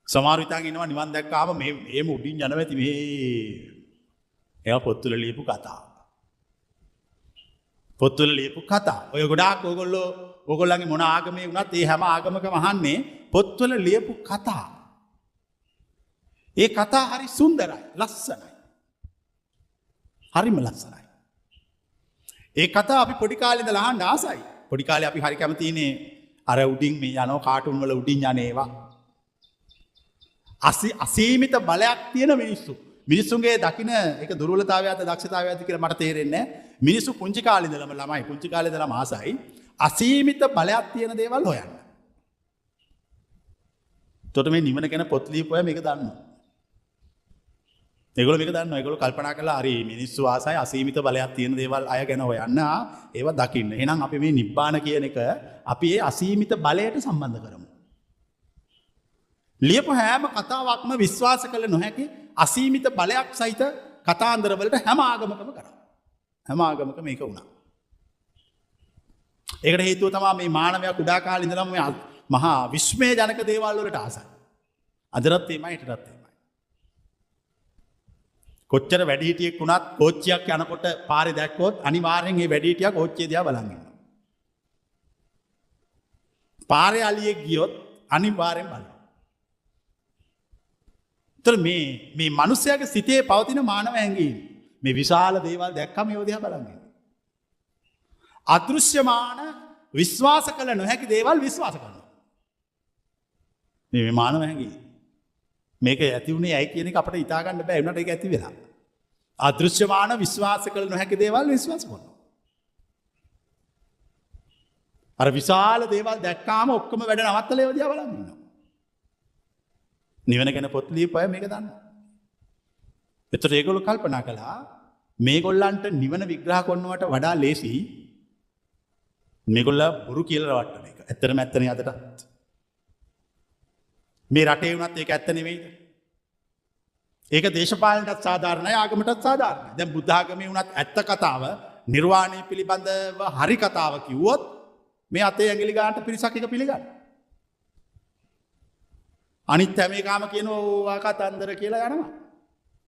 සමහර විටන් ඉන්නවා නිවන් දැක්කාම මේම උඩින් යනවා ඇති මේ ඒවා පොත්වල ලියපු කතා. පොත්වල ලියපු කතා. ඔය ගොඩාක් ඕගොල්ලන්ගේ මොන ආගමේ වුණත් ඒ හැම ආගමකම අහන්නේ පොත්වල ලියපු කතා. ඒ කතා හරි සුන්දරයි, ලස්සනයි. හරිම ලස්සනයි. ඒ කතා අපි පොඩි කාලේ ඉඳලා අහන්න ආසයි. පොඩි කාලේ අපි හරි කැමතිනේ අර උඩින් මේ යනවා කාටුන් වල උඩින් යන ඒවා. අසීමිත බලයක් තියෙන මිනිස්සු. මිනිස්සුන්ගේ දකින එක දුර්වලතාවයක්ද දක්ෂතාවයක්ද කියලා මට තේරෙන්නේ නැහැ. මිනිස්සු පුංචි කාලේ ඉඳලම ළමයි පුංචි කාලේ ඉඳලම ආසයි අසීමිත බලයක් තියෙන දේවල් හොයන්න. එතකොට මේ නිවන ගැන පොත් ලියපුවා මේක දන්නවා. ඒගොල්ලෝ මේක දන්නවා. ඒගොල්ලෝ කල්පනා කළා හරි මිනිස්සු ආසයි අසීමිත බලයක් තියෙන දේවල් අය ගැන හොයන්න ඒවා දකින්න. එහෙනම් අපි මේ නිබ්බාන කියන එක අපි ඒ අසීමිත බලයට සම්බන්ධ කරමු. ලියපු හැම කතාවක්ම විශ්වාස කළ නොහැකි අසීමිත බලයක් සහිත කතාන්දරවලට හැම ආගමකම කරා. හැම ආගමකම මේක වුණා. ඒකට හේතුව තමයි මේ මානවයා කුඩා කාලේ ඉඳලම මේ මහා විස්මය ජනක දේවල් වලට ආසයි. අදටත් එමය හිටටත් එමය. කොච්චර වැඩිහිටියෙක් වුණත් කෝච්චියක් යනකොට පාරේ දැක්කොත් අනිවාර්යෙන් මේ වැඩිහිටියා කෝච්චිය දිහා බලන් ඉන්නවා. පාරේ අලියෙක් ගියොත් අනිවාර්යෙන් බලනවා. මේ මනුස්සයාගේ සිතේ පවතින මානව හැඟීම් මේ විශාල දේවල් දැක්කම ඒව දිහා බලන් ඉන්නවා. අදෘශ්‍යමාන විශ්වාස කළ නොහැකි දේවල් විශ්වාස කරනවා. මේ මානව හැඟීම් මේක ඇති වුණේ ඇයි කියන එක අපිට හිතා ගන්න බෑ. වුණාට ඒක ඇති වෙලා. අදෘශ්‍යමාන විශ්වාස කළ නොහැකි දේවල් විශ්වාස කරනවා. අර විශාල දේවල් දැක්කාම ඔක්කොම වැඩ නවත්තලා ඒව දිහා බලන් ඉන්නවා. නිවන ගැන පොත් ලියපු අය මේක දන්නවා. එතකොට ඒගොල්ලෝ කල්පනා කළා මේගොල්ලන්ට නිවන විග්‍රහ කරනවට වඩා ලේසි මේගොල්ලෝ බොරු කියලා රවට්ටන එක. ඇත්තටම ඇත්තනේ අදටත්. මේ රටේ වුණත් ඒක ඇත්ත නෙවෙයිද? ඒක දේශපාලනටත් සාධාරණයි ආගමටත් සාධාරණයි. දැන් බුද්ධ ආගමේ වුණත් ඇත්ත කතාව නිර්වාණය පිළිබඳව හරි කතාව කිව්වොත් මේ අතේ ඇඟිලි ගන්නට පිරිසක් එක පිළිගන්නවා. අනිත් හැම එකම කියනවා කතන්දර කියලා යනවා.